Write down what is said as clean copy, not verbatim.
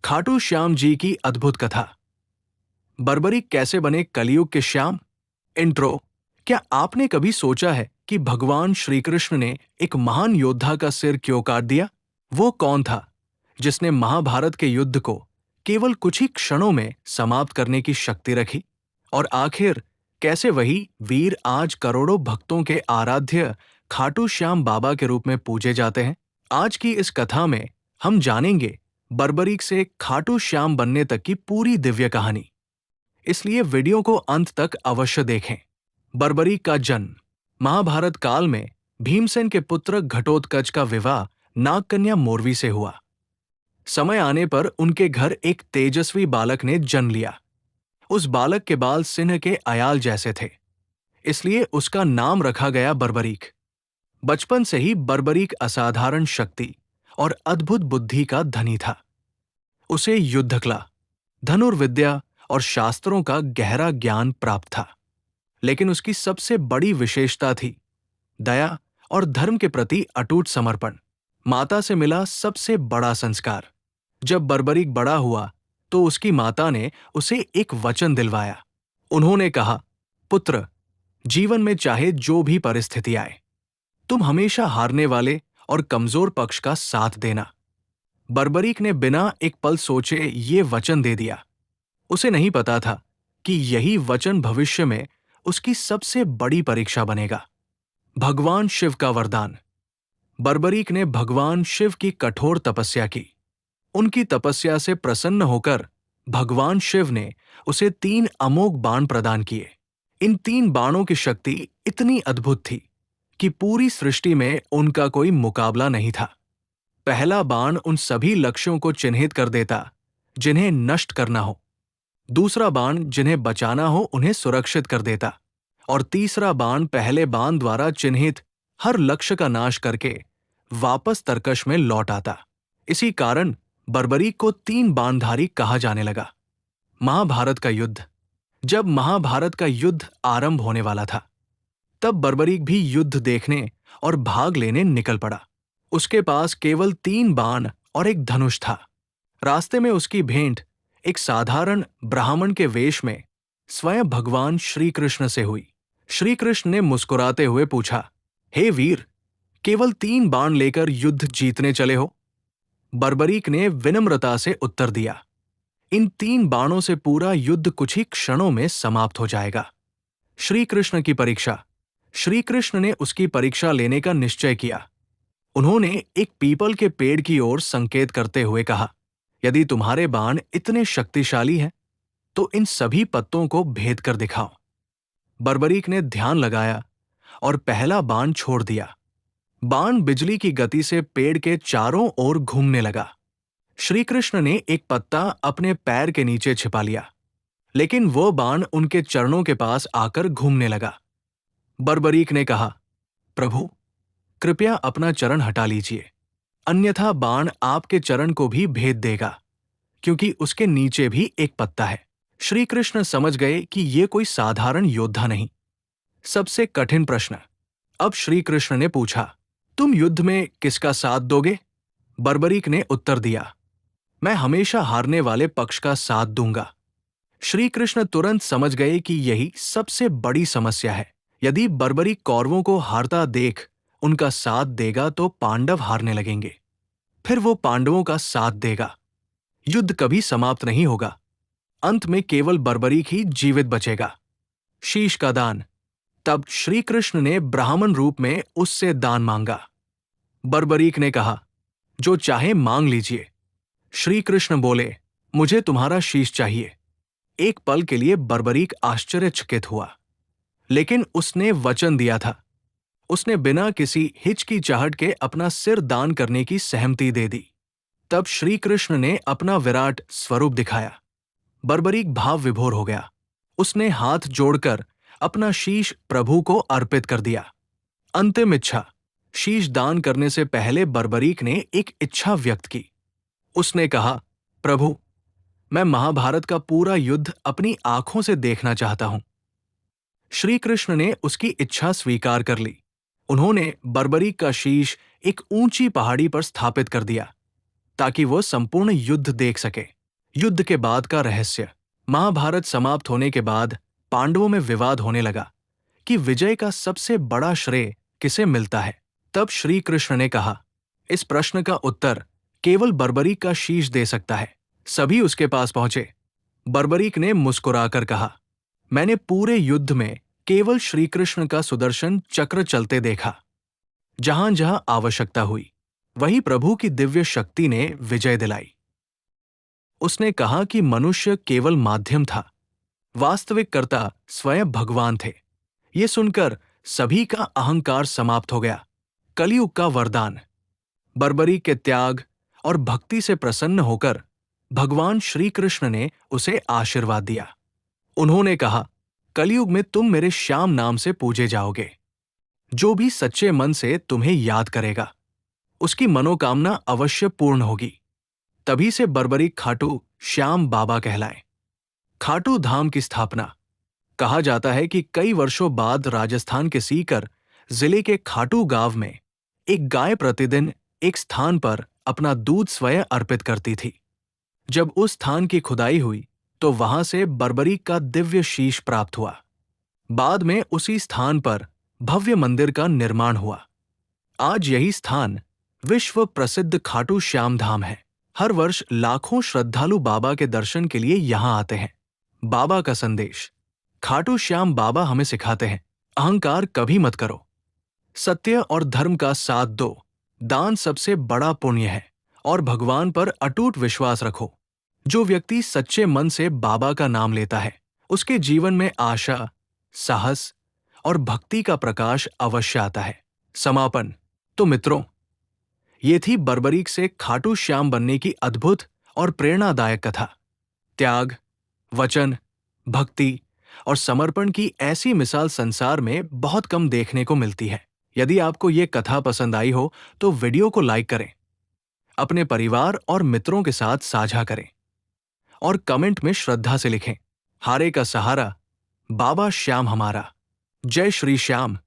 खाटू श्याम जी की अद्भुत कथा। बर्बरीक कैसे बने कलयुग के श्याम। इंट्रो। क्या आपने कभी सोचा है कि भगवान श्री कृष्ण ने एक महान योद्धा का सिर क्यों काट दिया? वो कौन था जिसने महाभारत के युद्ध को केवल कुछ ही क्षणों में समाप्त करने की शक्ति रखी? और आखिर कैसे वही वीर आज करोड़ों भक्तों के आराध्य खाटू श्याम बाबा के रूप में पूजे जाते हैं? आज की इस कथा में हम जानेंगे बर्बरीक से खाटू श्याम बनने तक की पूरी दिव्य कहानी। इसलिए वीडियो को अंत तक अवश्य देखें। बर्बरीक का जन्म महाभारत काल में भीमसेन के पुत्र घटोत्कच का विवाह नागकन्या मोरवी से हुआ। समय आने पर उनके घर एक तेजस्वी बालक ने जन्म लिया। उस बालक के बाल सिंह के अयाल जैसे थे, इसलिए उसका नाम रखा गया बर्बरीक। बचपन से ही बर्बरीक असाधारण शक्ति और अद्भुत बुद्धि का धनी था। उसे युद्धकला, धनुर्विद्या और शास्त्रों का गहरा ज्ञान प्राप्त था। लेकिन उसकी सबसे बड़ी विशेषता थी दया और धर्म के प्रति अटूट समर्पण। माता से मिला सबसे बड़ा संस्कार। जब बर्बरीक बड़ा हुआ तो उसकी माता ने उसे एक वचन दिलवाया। उन्होंने कहा, पुत्र, जीवन में चाहे जो भी परिस्थिति आए, तुम हमेशा हारने वाले और कमजोर पक्ष का साथ देना। बर्बरीक ने बिना एक पल सोचे ये वचन दे दिया। उसे नहीं पता था कि यही वचन भविष्य में उसकी सबसे बड़ी परीक्षा बनेगा। भगवान शिव का वरदान। बर्बरीक ने भगवान शिव की कठोर तपस्या की। उनकी तपस्या से प्रसन्न होकर भगवान शिव ने उसे 3 अमोघ बाण प्रदान किए। इन 3 बाणों की शक्ति इतनी अद्भुत थी कि पूरी सृष्टि में उनका कोई मुकाबला नहीं था। पहला बाण उन सभी लक्ष्यों को चिन्हित कर देता जिन्हें नष्ट करना हो। दूसरा बाण जिन्हें बचाना हो उन्हें सुरक्षित कर देता। और तीसरा बाण पहले बाण द्वारा चिन्हित हर लक्ष्य का नाश करके वापस तरकश में लौट आता। इसी कारण बर्बरीक को 3 बाणधारी कहा जाने लगा। महाभारत का युद्ध। जब महाभारत का युद्ध आरंभ होने वाला था, तब बर्बरीक भी युद्ध देखने और भाग लेने निकल पड़ा। उसके पास केवल 3 बाण और एक धनुष था। रास्ते में उसकी भेंट एक साधारण ब्राह्मण के वेश में स्वयं भगवान श्री कृष्ण से हुई। श्री कृष्ण ने मुस्कुराते हुए पूछा, हे वीर, केवल 3 बाण लेकर युद्ध जीतने चले हो? बर्बरीक ने विनम्रता से उत्तर दिया, इन 3 बाणों से पूरा युद्ध कुछ ही क्षणों में समाप्त हो जाएगा। श्री कृष्ण की परीक्षा। श्री कृष्ण ने उसकी परीक्षा लेने का निश्चय किया। उन्होंने एक पीपल के पेड़ की ओर संकेत करते हुए कहा, यदि तुम्हारे बाण इतने शक्तिशाली हैं, तो इन सभी पत्तों को भेद कर दिखाओ। बर्बरीक ने ध्यान लगाया और पहला बाण छोड़ दिया। बाण बिजली की गति से पेड़ के चारों ओर घूमने लगा। श्री कृष्ण ने एक पत्ता अपने पैर के नीचे छिपा लिया, लेकिन वो बाण उनके चरणों के पास आकर घूमने लगा। बर्बरीक ने कहा, प्रभु, कृपया अपना चरण हटा लीजिए, अन्यथा बाण आपके चरण को भी भेद देगा, क्योंकि उसके नीचे भी एक पत्ता है। श्री कृष्ण समझ गए कि ये कोई साधारण योद्धा नहीं। सबसे कठिन प्रश्न। अब श्री कृष्ण ने पूछा, तुम युद्ध में किसका साथ दोगे? बर्बरीक ने उत्तर दिया, मैं हमेशा हारने वाले पक्ष का साथ दूंगा। श्री कृष्ण तुरंत समझ गए कि यही सबसे बड़ी समस्या है। यदि बर्बरीक कौरवों को हारता देख उनका साथ देगा तो पांडव हारने लगेंगे। फिर वो पांडवों का साथ देगा। युद्ध कभी समाप्त नहीं होगा। अंत में केवल बर्बरीक ही जीवित बचेगा। शीश का दान। तब श्री कृष्ण ने ब्राह्मण रूप में उससे दान मांगा। बर्बरीक ने कहा, जो चाहे मांग लीजिए। श्री कृष्ण बोले, मुझे तुम्हारा शीश चाहिए। एक पल के लिए बर्बरीक आश्चर्यचकित हुआ, लेकिन उसने वचन दिया था। उसने बिना किसी हिचकिचाहट के अपना सिर दान करने की सहमति दे दी। तब श्री कृष्ण ने अपना विराट स्वरूप दिखाया। बर्बरीक भाव विभोर हो गया। उसने हाथ जोड़कर अपना शीश प्रभु को अर्पित कर दिया। अंतिम इच्छा। शीश दान करने से पहले बर्बरीक ने एक इच्छा व्यक्त की। उसने कहा, प्रभु, मैं महाभारत का पूरा युद्ध अपनी आंखों से देखना चाहता हूं। श्री कृष्ण ने उसकी इच्छा स्वीकार कर ली। उन्होंने बर्बरीक का शीश एक ऊंची पहाड़ी पर स्थापित कर दिया ताकि वह संपूर्ण युद्ध देख सके। युद्ध के बाद का रहस्य। महाभारत समाप्त होने के बाद पांडवों में विवाद होने लगा कि विजय का सबसे बड़ा श्रेय किसे मिलता है। तब श्री कृष्ण ने कहा, इस प्रश्न का उत्तर केवल बर्बरीक का शीश दे सकता है। सभी उसके पास पहुंचे। बर्बरीक ने मुस्कुराकर कहा, मैंने पूरे युद्ध में केवल श्री कृष्ण का सुदर्शन चक्र चलते देखा। जहां जहां आवश्यकता हुई वही प्रभु की दिव्य शक्ति ने विजय दिलाई। उसने कहा कि मनुष्य केवल माध्यम था, वास्तविक कर्ता स्वयं भगवान थे। ये सुनकर सभी का अहंकार समाप्त हो गया। कलयुग का वरदान। बर्बरीक के त्याग और भक्ति से प्रसन्न होकर भगवान श्री कृष्ण ने उसे आशीर्वाद दिया। उन्होंने कहा, कलयुग में तुम मेरे श्याम नाम से पूजे जाओगे। जो भी सच्चे मन से तुम्हें याद करेगा उसकी मनोकामना अवश्य पूर्ण होगी। तभी से बर्बरीक खाटू श्याम बाबा कहलाए। खाटू धाम की स्थापना। कहा जाता है कि कई वर्षों बाद राजस्थान के सीकर जिले के खाटू गांव में एक गाय प्रतिदिन एक स्थान पर अपना दूध स्वयं अर्पित करती थी। जब उस स्थान की खुदाई हुई तो वहां से बर्बरीक का दिव्य शीश प्राप्त हुआ। बाद में उसी स्थान पर भव्य मंदिर का निर्माण हुआ। आज यही स्थान विश्व प्रसिद्ध खाटू श्याम धाम है। हर वर्ष लाखों श्रद्धालु बाबा के दर्शन के लिए यहां आते हैं। बाबा का संदेश। खाटू श्याम बाबा हमें सिखाते हैं, अहंकार कभी मत करो, सत्य और धर्म का साथ दो, दान सबसे बड़ा पुण्य है और भगवान पर अटूट विश्वास रखो। जो व्यक्ति सच्चे मन से बाबा का नाम लेता है उसके जीवन में आशा, साहस और भक्ति का प्रकाश अवश्य आता है। समापन। तो मित्रों, ये थी बर्बरीक से खाटू श्याम बनने की अद्भुत और प्रेरणादायक कथा। त्याग, वचन, भक्ति और समर्पण की ऐसी मिसाल संसार में बहुत कम देखने को मिलती है। यदि आपको ये कथा पसंद आई हो तो वीडियो को लाइक करें, अपने परिवार और मित्रों के साथ साझा करें और कमेंट में श्रद्धा से लिखें, हारे का सहारा बाबा श्याम हमारा। जय श्री श्याम।